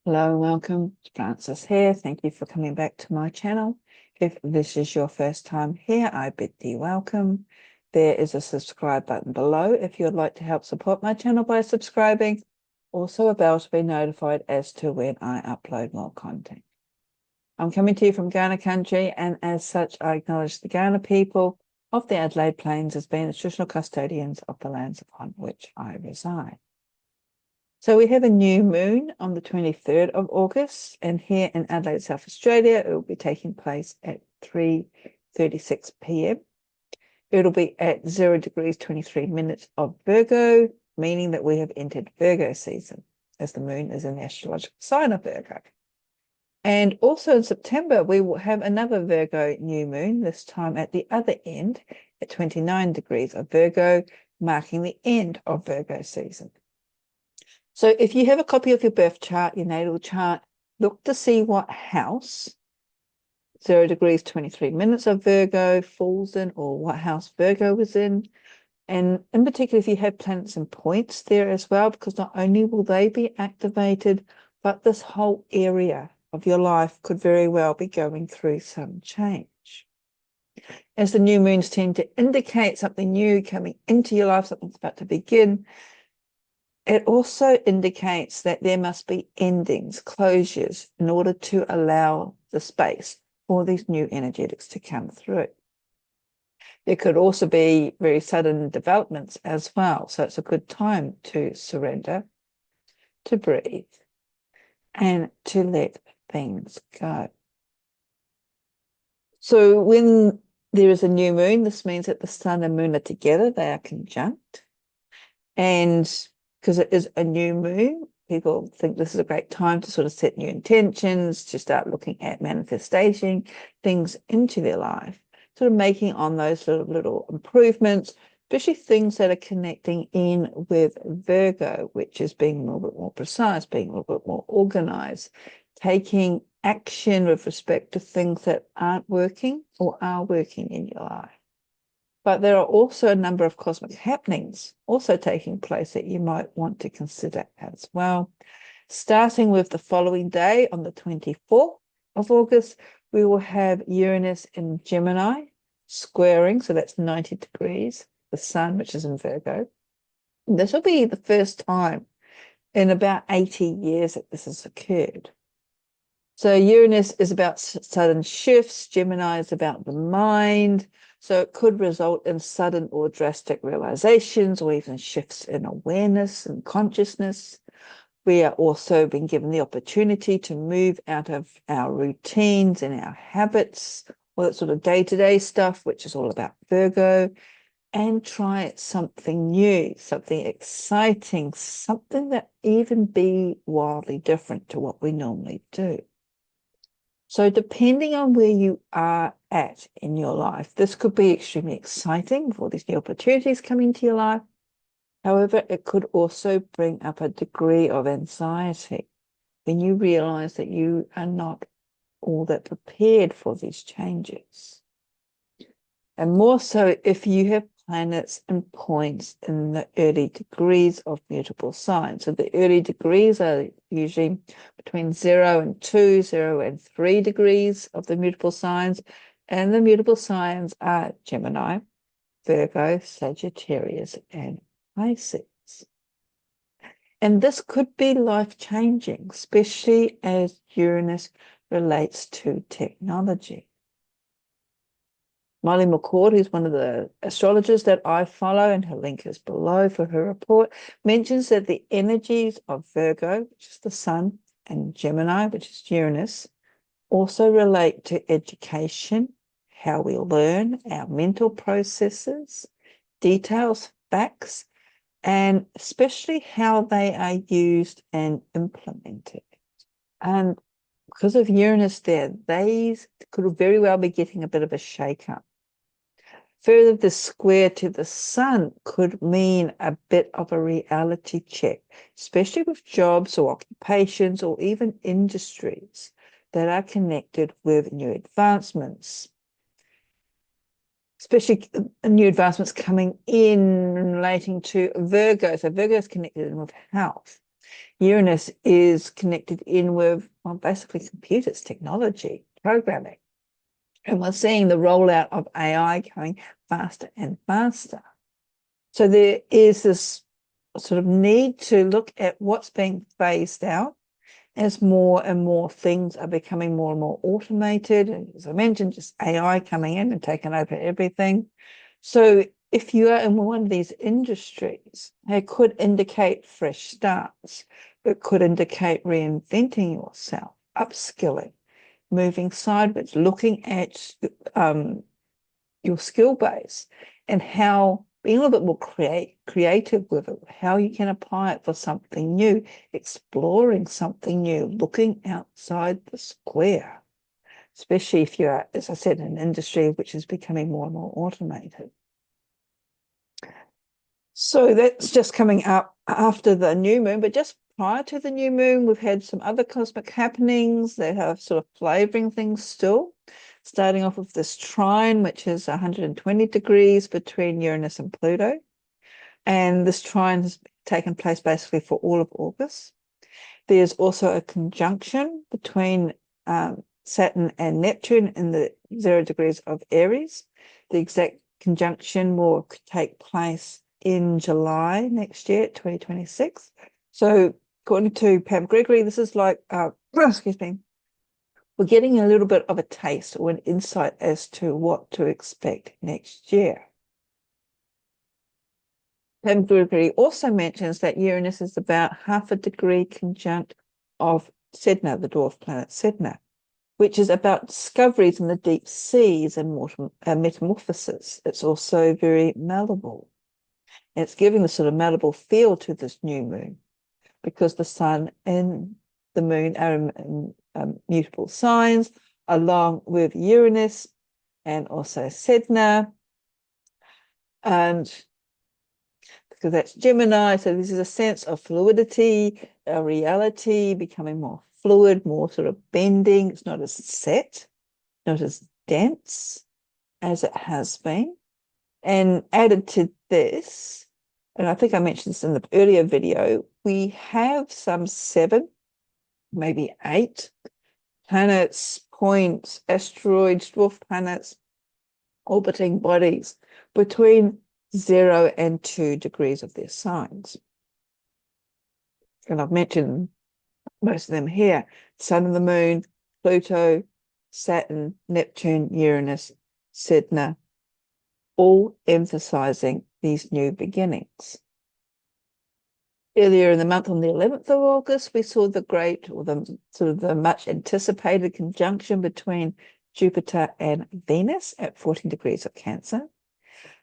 Hello and welcome. Francis here. Thank you for coming back to my channel. If this is your first time here, I bid thee welcome. There is a subscribe button below if you would like to help support my channel by subscribing. Also a bell to be notified as to when I upload more content. I'm coming to you from Ghana country, and as such I acknowledge the Ghana people of the Adelaide Plains as being the traditional custodians of the lands upon which I reside. So we have a new moon on the 23rd of August, and here in Adelaide, South Australia, it will be taking place at 3:36 p.m. It'll be at 0 degrees 23 minutes of Virgo, meaning that we have entered Virgo season, as the moon is in the astrological sign of Virgo. And also in September, we will have another Virgo new moon, this time at the other end, at 29 degrees of Virgo, marking the end of Virgo season. So if you have a copy of your birth chart, your natal chart, look to see what house 0 degrees 23 minutes of Virgo falls in, or what house Virgo is in. And in particular, if you have planets and points there as well, because not only will they be activated, but this whole area of your life could very well be going through some change. As the new moons tend to indicate something new coming into your life, something's about to begin, it also indicates that there must be endings, closures, in order to allow the space for these new energetics to come through. There could also be very sudden developments as well. So it's a good time to surrender, to breathe, and to let things go. So when there is a new moon, this means that the sun and moon are together, they are conjunct. And because it is a new moon, people think this is a great time to sort of set new intentions, to start looking at manifestation things into their life, sort of making on those sort of little improvements, especially things that are connecting in with Virgo, which is being a little bit more precise, being a little bit more organized, taking action with respect to things that aren't working or are working in your life. But there are also a number of cosmic happenings also taking place that you might want to consider as well. Starting with the following day, on the 24th of August, we will have Uranus in Gemini squaring, so that's 90 degrees, the sun, which is in Virgo. And this will be the first time in about 80 years that this has occurred. So Uranus is about sudden shifts, Gemini is about the mind, so it could result in sudden or drastic realizations or even shifts in awareness and consciousness. We are also being given the opportunity to move out of our routines and our habits, all that sort of day-to-day stuff, which is all about Virgo, and try something new, something exciting, something that even be wildly different to what we normally do. So depending on where you are at in your life, this could be extremely exciting for these new opportunities coming into your life. However, it could also bring up a degree of anxiety when you realize that you are not all that prepared for these changes. And more so if you have planets and points in the early degrees of mutable signs. So the early degrees are usually between 0 and 2, 0 and 3 degrees of the mutable signs. And the mutable signs are Gemini, Virgo, Sagittarius, and Pisces. And this could be life-changing, especially as Uranus relates to technology. Molly McCord, who's one of the astrologers that I follow, and her link is below for her report, mentions that the energies of Virgo, which is the sun, and Gemini, which is Uranus, also relate to education, how we learn, our mental processes, details, facts, and especially how they are used and implemented. And because of Uranus there, they could very well be getting a bit of a shake-up. Further, the square to the sun could mean a bit of a reality check, especially with jobs or occupations or even industries that are connected with new advancements, especially new advancements coming in relating to Virgo. So Virgo is connected with health. Uranus is connected in with, well, basically computers, technology, programming. And we're seeing the rollout of AI going faster and faster. So there is this sort of need to look at what's being phased out as more and more things are becoming more and more automated. And as I mentioned, just AI coming in and taking over everything. So if you are in one of these industries, it could indicate fresh starts. It could indicate reinventing yourself, upskilling, moving sideways, looking at your skill base and how being a little bit more creative with it, how you can apply it for something new, exploring something new, looking outside the square, especially if you're, as I said, in an industry which is becoming more and more automated. So that's just coming up after the new moon, but just prior to the new moon, we've had some other cosmic happenings that are sort of flavoring things still. Starting off with this trine, which is 120 degrees between Uranus and Pluto. And this trine has taken place basically for all of August. There's also a conjunction between Saturn and Neptune in the 0 degrees of Aries. The exact conjunction will take place in July next year, 2026. So according to Pam Gregory, this is like, excuse me, we're getting a little bit of a taste or an insight as to what to expect next year. Pam Gregory also mentions that Uranus is about 0.5 degree conjunct of Sedna, the dwarf planet Sedna, which is about discoveries in the deep seas and metamorphosis. It's also very malleable. And it's giving the sort of malleable feel to this new moon because the sun and the moon are in mutable signs, along with Uranus and also Sedna. And because that's Gemini, so this is a sense of fluidity, a reality becoming more fluid, more sort of bending. It's not as set, not as dense as it has been. And added to this, and I think I mentioned this in the earlier video, we have some 7, maybe 8 planets, points, asteroids, dwarf planets, orbiting bodies between 0 and 2 degrees of their signs. And I've mentioned most of them here: Sun and the Moon, Pluto, Saturn, Neptune, Uranus, Sedna, all emphasizing these new beginnings. Earlier in the month, on the 11th of August, we saw the great, or the sort of the much anticipated conjunction between Jupiter and Venus at 14 degrees of Cancer.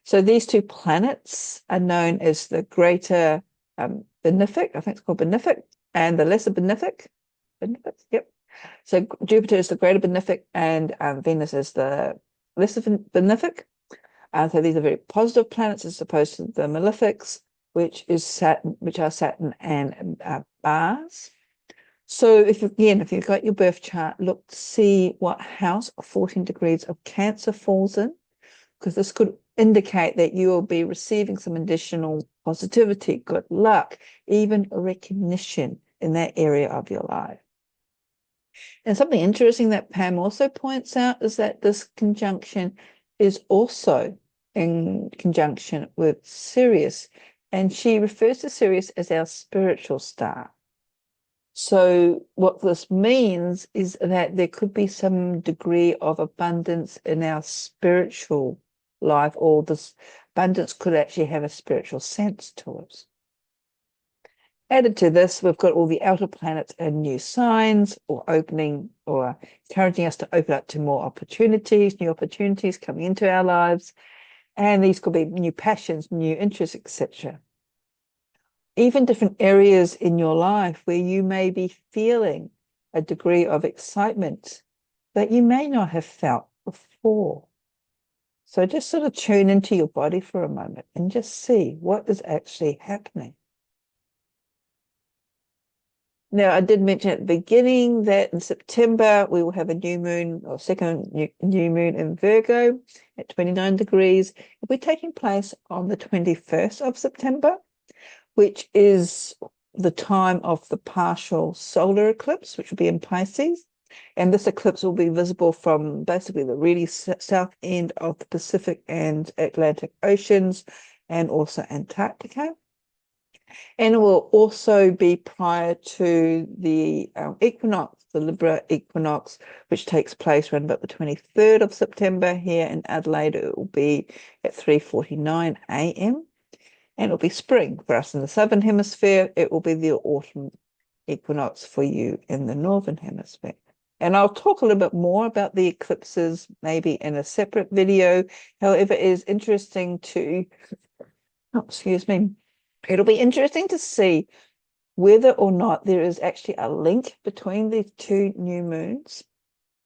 So these two planets are known as the greater benefic, I think it's called benefic, and the lesser benefic. Benefic, yep. So Jupiter is the greater benefic and Venus is the lesser benefic. So these are very positive planets as opposed to the malefics, which are Saturn and Mars. So if you've got your birth chart, look to see what house 14 degrees of Cancer falls in, because this could indicate that you will be receiving some additional positivity, good luck, even recognition in that area of your life. And something interesting that Pam also points out is that this conjunction is also in conjunction with Sirius, and she refers to Sirius as our spiritual star. So what this means is that there could be some degree of abundance in our spiritual life, or this abundance could actually have a spiritual sense to it. Added to this, we've got all the outer planets and new signs, or opening, or encouraging us to open up to more opportunities, new opportunities coming into our lives. And these could be new passions, new interests, etc. Even different areas in your life where you may be feeling a degree of excitement that you may not have felt before. So just sort of tune into your body for a moment and just see what is actually happening. Now, I did mention at the beginning that in September, we will have a new moon, or second new moon in Virgo at 29 degrees. It'll be taking place on the 21st of September, which is the time of the partial solar eclipse, which will be in Pisces. And this eclipse will be visible from basically the really south end of the Pacific and Atlantic Oceans, and also Antarctica. And it will also be prior to the equinox, the Libra equinox, which takes place around about the 23rd of September here in Adelaide. It will be at 3:49 a.m. and it'll be spring for us in the southern hemisphere. It will be the autumn equinox for you in the northern hemisphere. And I'll talk a little bit more about the eclipses maybe in a separate video. However, it is interesting to, excuse me, it'll be interesting to see whether or not there is actually a link between these two new moons.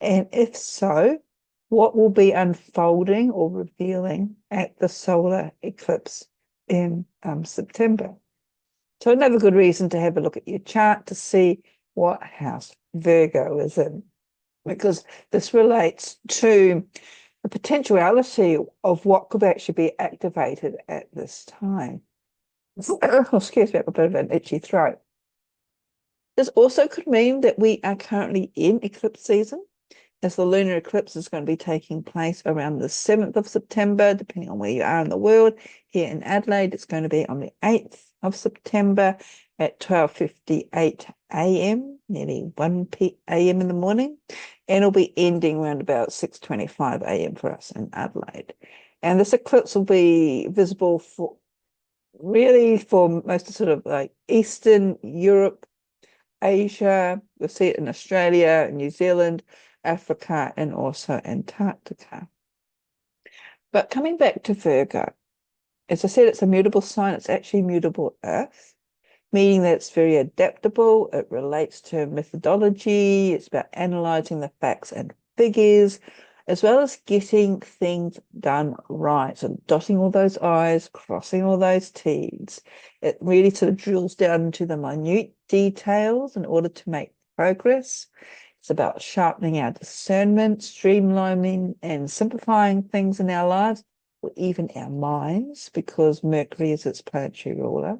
And if so, what will be unfolding or revealing at the solar eclipse in September. So another good reason to have a look at your chart to see what house Virgo is in, because this relates to the potentiality of what could actually be activated at this time. Oh, excuse me, I have a bit of an itchy throat. This also could mean that we are currently in eclipse season, as the lunar eclipse is going to be taking place around the 7th of September, depending on where you are in the world. Here in Adelaide, it's going to be on the 8th of September at 12:58 a.m., nearly 1 a.m. in the morning, and it'll be ending around about 6:25 a.m. for us in Adelaide. And this eclipse will be visible for most of sort of like Eastern Europe, Asia. You'll see it in Australia, New Zealand, Africa, and also Antarctica. But coming back to Virgo, as I said, it's a mutable sign. It's actually mutable Earth, meaning that it's very adaptable. It relates to methodology. It's about analyzing the facts and figures, as well as getting things done right. So dotting all those I's, crossing all those T's. It really sort of drills down into the minute details in order to make progress. It's about sharpening our discernment, streamlining and simplifying things in our lives, or even our minds, because Mercury is its planetary ruler.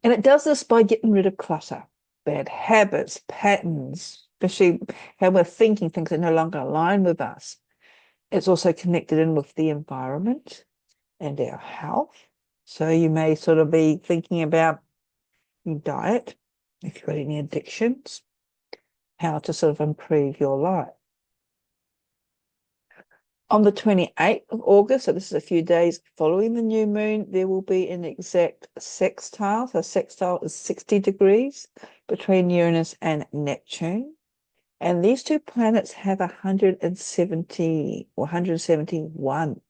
And it does this by getting rid of clutter, bad habits, patterns, especially how we're thinking things that no longer align with us. It's also connected in with the environment and our health. So you may sort of be thinking about your diet, if you've got any addictions, how to sort of improve your life. On the 28th of August, so this is a few days following the new moon, there will be an exact sextile. So sextile is 60 degrees between Uranus and Neptune. And these two planets have 170 or 171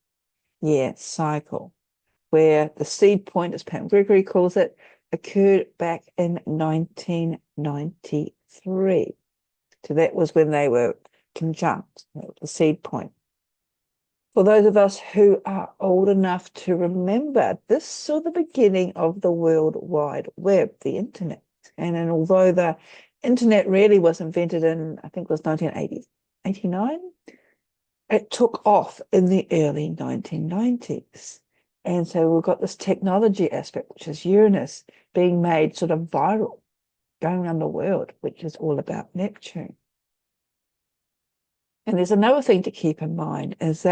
year cycle, where the seed point, as Pam Gregory calls it, occurred back in 1993. So that was when they were conjunct, the seed point. For those of us who are old enough to remember, this saw the beginning of the World Wide Web, the internet. And although the internet really was invented in, I think it was 1989, it took off in the early 1990s. And so we've got this technology aspect, which is Uranus, being made sort of viral, going around the world, which is all about Neptune. And there's another thing to keep in mind, is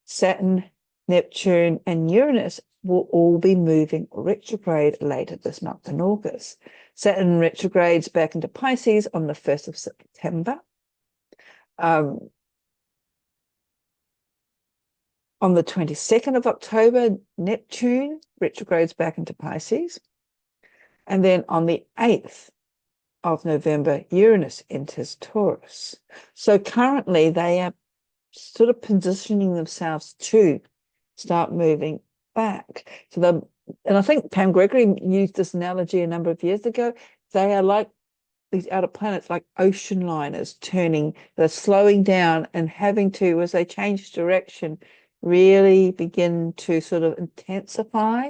Saturn, Neptune, and Uranus will all be moving retrograde later this month in August. Saturn retrogrades back into Pisces on the 1st of September. On the 22nd of October, Neptune retrogrades back into Pisces. And then on the 8th of November, Uranus enters Taurus. So currently they are sort of positioning themselves to start moving back. And I think Pam Gregory used this analogy a number of years ago. They are like these outer planets, like ocean liners turning, they're slowing down and having to, as they change direction, really begin to sort of intensify.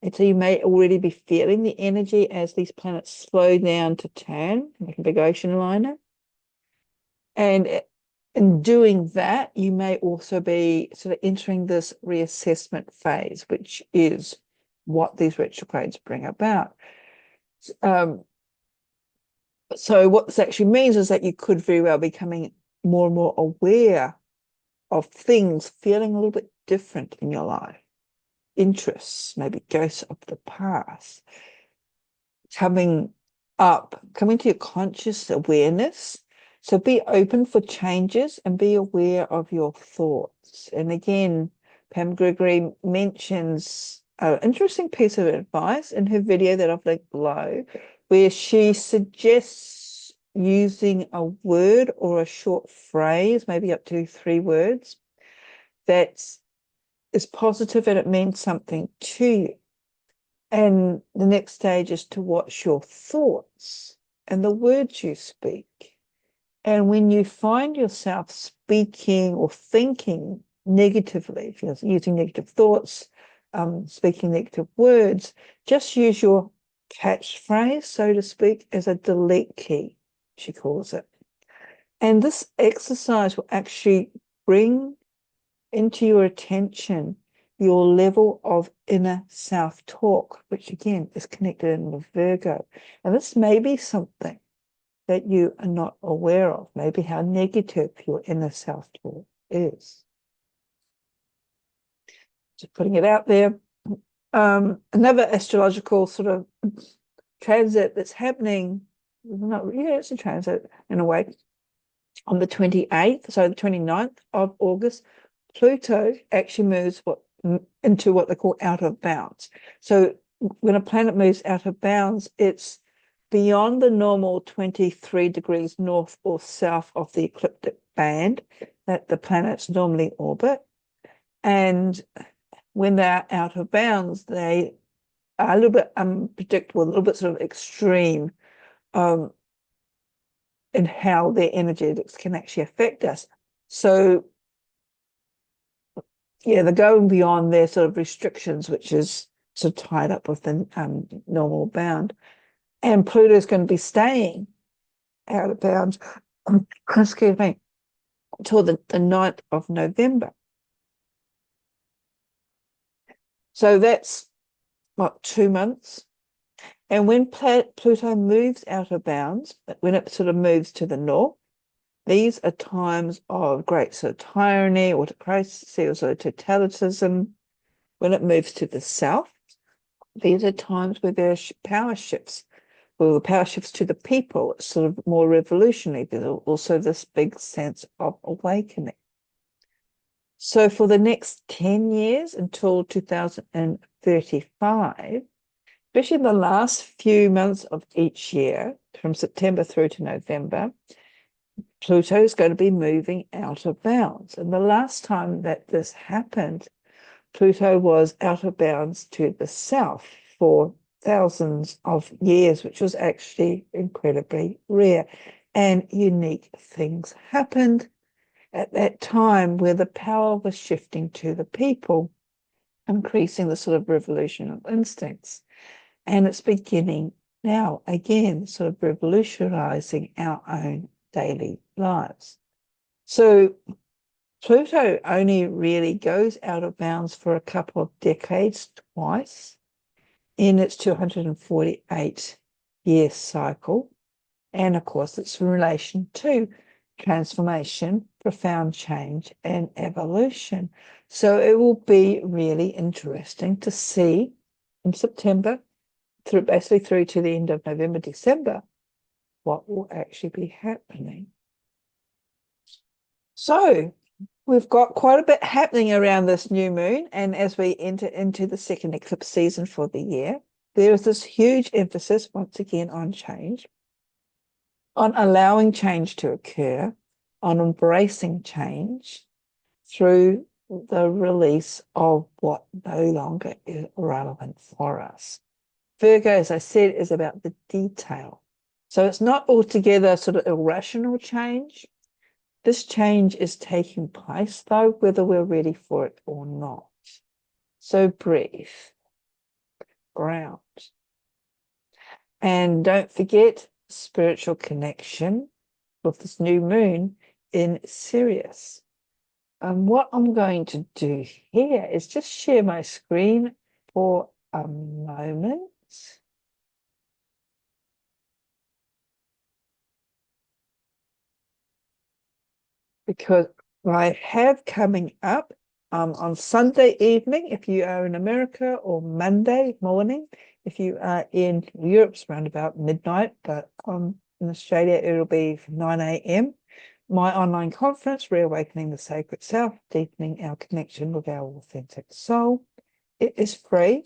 And so you may already be feeling the energy as these planets slow down to turn, like a big ocean liner. And in doing that, you may also be sort of entering this reassessment phase, which is what these retrogrades bring about. So what this actually means is that you could very well be becoming more and more aware of things feeling a little bit different in your life. Interests, maybe ghosts of the past, coming to your conscious awareness. So be open for changes and be aware of your thoughts. And again, Pam Gregory mentions an interesting piece of advice in her video that I've linked below, where she suggests using a word or a short phrase, maybe up to 3 words, that is positive and it means something to you. And the next stage is to watch your thoughts and the words you speak. And when you find yourself speaking or thinking negatively, if you're using negative thoughts, speaking negative words, just use your catchphrase, so to speak, as a delete key, she calls it. And this exercise will actually bring into your attention your level of inner self-talk, which again is connected in with Virgo. And this may be something that you are not aware of, maybe how negative your inner self-talk is. Just putting it out there. Another astrological sort of transit that's happening, it's a transit in a way, on the 28th, so the 29th of August, Pluto actually moves into what they call out of bounds. So when a planet moves out of bounds, it's beyond the normal 23 degrees north or south of the ecliptic band that the planets normally orbit. And when they're out of bounds, they are a little bit unpredictable, a little bit sort of extreme in how their energetics can actually affect us. So yeah, they're going beyond their sort of restrictions, which is sort of tied up with the normal bound. And Pluto is going to be staying out of bounds, excuse me, until the 9th of November. So that's, 2 months. And when Pluto moves out of bounds, when it sort of moves to the north, these are times of great sort of tyranny, autocracy, or sort of totalitarianism. When it moves to the south, these are times where there are power shifts. Well, the power shifts to the people. It's sort of more revolutionary. There's also this big sense of awakening. So for the next 10 years until 2035, especially the last few months of each year, from September through to November, Pluto is going to be moving out of bounds. And the last time that this happened, Pluto was out of bounds to the south for thousands of years, which was actually incredibly rare. And unique things happened at that time where the power was shifting to the people, increasing the sort of revolutionary instincts. And it's beginning now, again, sort of revolutionizing our own daily lives. So Pluto only really goes out of bounds for a couple of decades twice in its 248-year cycle. And of course, it's in relation to transformation, profound change, and evolution. So it will be really interesting to see in September, basically through to the end of November, December, what will actually be happening. So we've got quite a bit happening around this new moon, and as we enter into the second eclipse season for the year, there is this huge emphasis, once again, on change, on allowing change to occur, on embracing change through the release of what no longer is relevant for us. Virgo, as I said, is about the detail. So it's not altogether sort of irrational change. This change is taking place, though, whether we're ready for it or not. So breathe, ground. And don't forget spiritual connection with this new moon in Sirius. And what I'm going to do here is just share my screen for a moment. Because I have coming up on Sunday evening, if you are in America, or Monday morning, if you are in Europe, it's around about midnight, but in Australia, it'll be 9 a.m. My online conference, Reawakening the Sacred Self, Deepening Our Connection with Our Authentic Soul. It is free.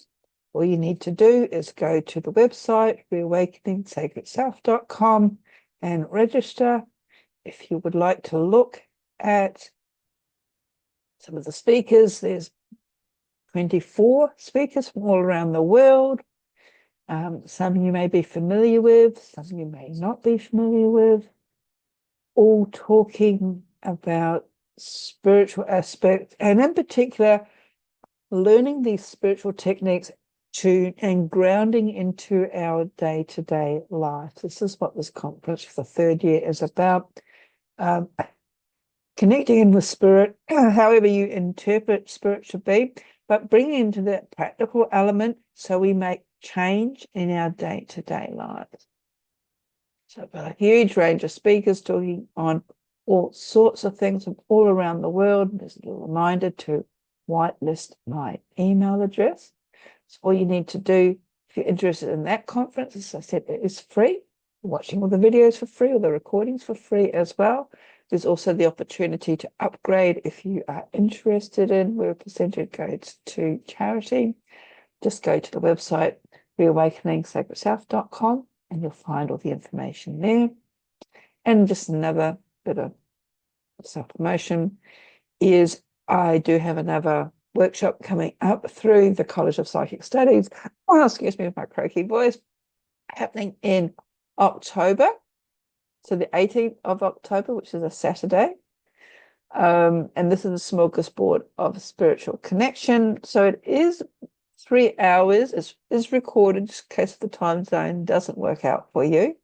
All you need to do is go to the website, reawakeningsacredself.com, and register. If you would like to look at some of the speakers, there's 24 speakers from all around the world. Some you may be familiar with, some you may not be familiar with, all talking about spiritual aspects, and in particular, learning these spiritual techniques and grounding into our day-to-day life. This is what this conference for the third year is about. Connecting in with spirit, however you interpret spirit to be, but bringing into that practical element so we make change in our day-to-day lives. So I've got a huge range of speakers talking on all sorts of things from all around the world. There's a little reminder to whitelist my email address. So all you need to do, if you're interested in that conference, as I said, it is free. You're watching all the videos for free, all the recordings for free as well. There's also the opportunity to upgrade if you are interested in where a percentage goes to charity. Just go to the website, reawakeningsacredself.com, and you'll find all the information there. And just another bit of self-promotion is I do have another workshop coming up through the College of Psychic Studies. Oh, excuse me with my croaky voice. Happening in October. So the 18th of October, which is a Saturday. And this is a smorgasbord of spiritual connection. So it is 3 hours. It's recorded just in case the time zone doesn't work out for you.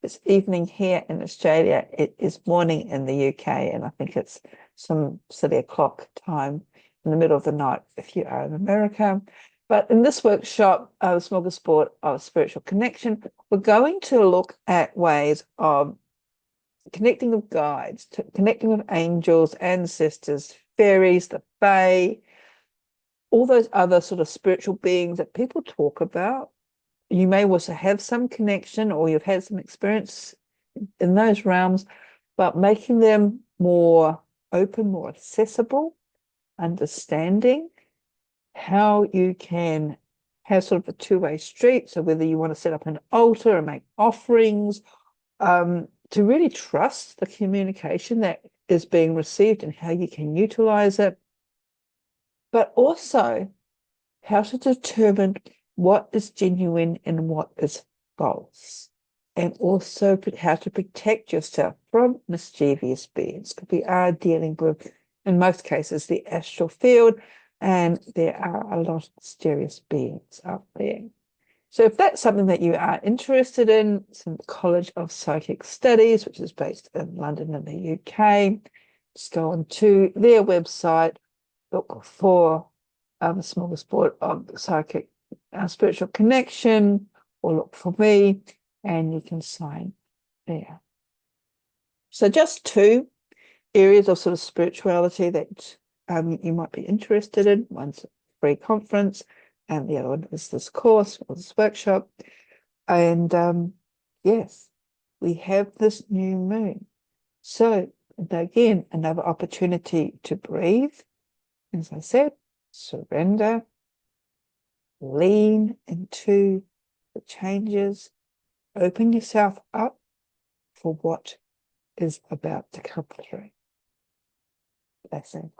It's evening here in Australia. It is morning in the UK, and I think it's some silly o'clock time in the middle of the night if you are in America. But in this workshop, smorgasbord of spiritual connection, we're going to look at ways of connecting with guides, connecting with angels, ancestors, fairies, the fae, all those other sort of spiritual beings that people talk about. You may also have some connection or you've had some experience in those realms, but making them more open, more accessible, understanding how you can have sort of a two-way street. So whether you want to set up an altar and make offerings, to really trust the communication that is being received and how you can utilize it, but also how to determine what is genuine and what is false, and also how to protect yourself from mischievous beings. Because we are dealing with, in most cases, the astral field, and there are a lot of mysterious beings out there. So if that's something that you are interested in, it's in the College of Psychic Studies, which is based in London in the UK. Just go on to their website, look for a smorgasbord of psychic spiritual connection, or look for me, and you can sign there. So just two areas of sort of spirituality that you might be interested in. One's a free conference, and the other one is this course or this workshop. And yes, we have this new moon. So again, another opportunity to breathe. As I said, surrender, lean into the changes, open yourself up for what is about to come through. Blessings.